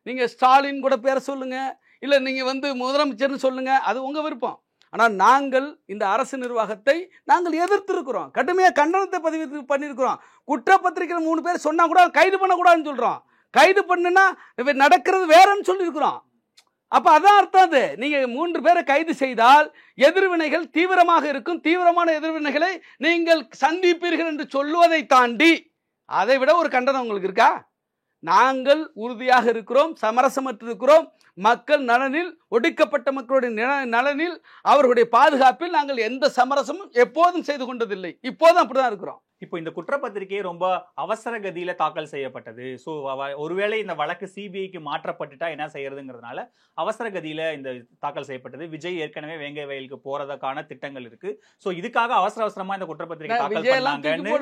நீங்க ஸ்டாலின் கூட பேர சொல்லுங்க, இல்ல நீங்க வந்து முதலமைச்சர்னு சொல்லுங்க, அது உங்க விருப்பம். ஆனால் நாங்கள் இந்த அரசு நிர்வாகத்தை நாங்கள் எதிர்த்திருக்கிறோம், கடுமையாக கண்டனத்தை பதிவு பண்ணியிருக்கிறோம். குற்றப்பத்திரிக்கையில் 3 பேர் சொன்னா கூட கைது பண்ணக்கூடாதுன்னு சொல்றோம். கைது பண்ணுனா நடக்கிறது வேறன்னு சொல்லியிருக்கிறோம். அப்ப அதான் அர்த்தம். அது நீங்க 3 பேரை கைது செய்தால் எதிர்வினைகள் தீவிரமாக இருக்கும், தீவிரமான எதிர்வினைகளை நீங்கள் சந்திப்பீர்கள் என்று சொல்லுவதை தாண்டி அதை விட ஒரு கண்டனம் உங்களுக்கு இருக்கா? நாங்கள் உறுதியாக இருக்கிறோம், சமரசமற்று இருக்கிறோம். மக்கள் நலனில், ஒடுக்கப்பட்ட மக்களுடைய நலனில், அவர்களுடைய பாதுகாப்பில் நாங்கள் எந்த சமரசமும் எப்போதும் செய்து கொண்டதில்லை. இப்போதும் அப்படிதான் இருக்கிறோம். இப்போ இந்த குற்றப்பத்திரிகை ரொம்ப அவசர கதியில தாக்கல் செய்யப்பட்டது. ஸோ ஒருவேளை இந்த வழக்கு சிபிஐக்கு மாற்றப்பட்டுட்டா என்ன செய்யறதுங்கிறதுனால அவசர கதியில இந்த தாக்கல் செய்யப்பட்டது. விஜய் ஏற்கனவே வேங்கை வயலுக்கு போறதுக்கான திட்டங்கள் இருக்கு. ஸோ இதுக்காக அவசரமா இந்த குற்றப்பத்திரிகை தாக்கல் பண்ணாங்கன்னு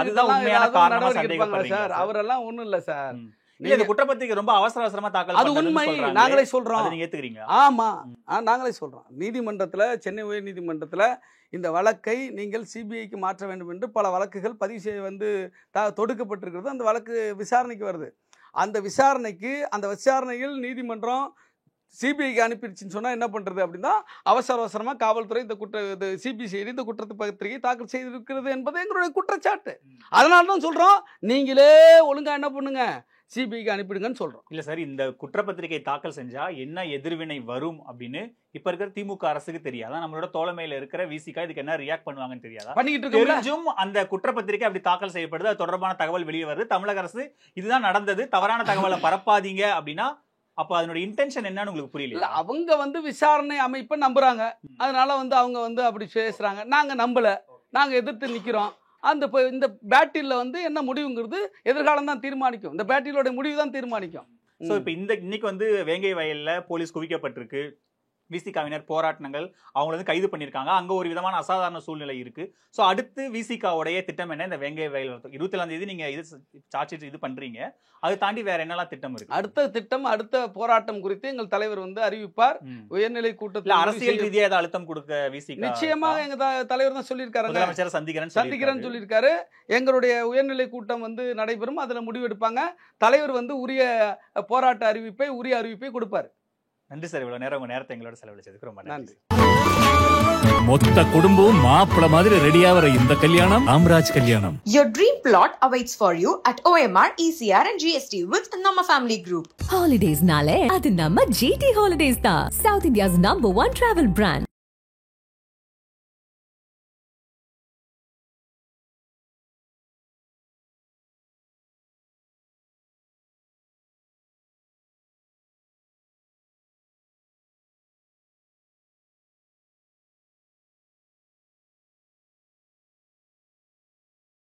அதுதான் உண்மையான காரணமா சந்தேகப்படுறீங்க? அவரெல்லாம் ஒண்ணும் இல்ல சார். இந்த குற்றப்பத்திரிகை ரொம்ப அவசரமா தாக்கல் அது உண்மை, நாங்களே சொல்றோம். நீங்க ஏத்துக்கிறீங்க? ஆமா, நாங்களே சொல்றோம். நீதிமன்றத்துல, சென்னை உயர் நீதிமன்றத்துல இந்த வழக்கை நீங்கள் சிபிஐக்கு மாற்ற வேண்டும் என்று பல வழக்குகள் பதிவு செய்ய வந்து தொடுக்கப்பட்டிருக்கிறது. அந்த வழக்கு விசாரணைக்கு வருது. அந்த விசாரணையில் நீதிமன்றம் சிபிஐக்கு அனுப்பிடுச்சுன்னு சொன்னா என்ன பண்றது அப்படின்னா, அவசரமா காவல்துறை இந்த சிபிசிஐடி இந்த குற்றப்பத்திரிகை தாக்கல் செய்திருக்கிறது என்பது எங்களுடைய குற்றச்சாட்டு. அதனால தான் சொல்றோம், நீங்களே ஒழுங்கா என்ன பண்ணுங்க, சிபிஐக்கு அனுப்பிடுங்கன்னு சொல்றோம். இல்ல சார், இந்த குற்றப்பத்திரிகை தாக்கல் செஞ்சா என்ன எதிர்வினை வரும் அப்படின்னு இப்ப இருக்கிற திமுக அரசுக்கு தெரியாதா? நம்மளோட தோழமையில இருக்கிற விசிகா இதுக்கு என்ன ரியாக்ட் பண்ணுவாங்கன்னு தெரியாதா? தெரிஞ்சும் அந்த குற்றப்பத்திரிகை அப்படி தாக்கல் செய்யப்படுது, அது தொடர்பான தகவல் வெளியே வருது, தமிழக அரசு இதுதான் நடந்தது, தவறான தகவலை பரப்பாதீங்க அப்படின்னா அப்ப அதனோட இன்டென்ஷன் என்னன்னு உங்களுக்கு புரியல? அவங்க வந்து விசாரணை அமைப்பை நம்புறாங்க, அதனால வந்து அவங்க வந்து அப்படி பேசுறாங்க. நாங்க நம்பல, நாங்க எதிர்த்து நிக்கிறோம். இந்த பேட்டில் வந்து என்ன முடிவுங்கிறது எதிர்காலம் தான் தீர்மானிக்கும். இந்த பேட்டிலோட முடிவு தான் தீர்மானிக்கும். ஸோ இப்போ இன்னைக்கு வந்து வேங்கை வயல்ல போலீஸ் குவிக்கப்பட்டிருக்கு, விசிகாவினர் போராட்டங்கள், அவங்களை வந்து கைது பண்ணியிருக்காங்க, அங்கே ஒரு விதமான அசாதாரண சூழ்நிலை இருக்கு. ஸோ அடுத்து விசிகாவுடைய திட்டம் என்ன? இந்த வேங்கை வயல் 27ஆம் தேதி நீங்க இது பண்றீங்க, அதை தாண்டி வேற என்னெல்லாம் திட்டம் இருக்கு? அடுத்த போராட்டம் குறித்து எங்கள் தலைவர் வந்து அறிவிப்பார். உயர்நிலை கூட்டத்தில் அரசியல் ரீதியாக ஏதாவது அழுத்தம் கொடுக்க விசிகா நிச்சயமாக எங்க தலைவர் தான் சொல்லியிருக்காரு, முதலமைச்சர் சந்திக்கிறேன்னு சொல்லியிருக்காரு. எங்களுடைய உயர்நிலை கூட்டம் வந்து நடைபெறும், அதுல முடிவெடுப்பாங்க. தலைவர் வந்து உரிய போராட்ட அறிவிப்பை கொடுப்பார். நன்றி சார், இவ்வளவு நேரம் உங்க நேரத்தை எங்களோட செலவழிச்சதுக்கு ரொம்ப நன்றி. மொத்த குடும்பமும் மாப்பிள மாதிரி ரெடியாகிற இந்த கல்யாணம் ராம்ராஜ் கல்யாணம். Your dream plot awaits for you at OMR, ECR and GST with Nama Family Group. Holidays nale adu namma GT Holidays da, South India's #1 travel brand.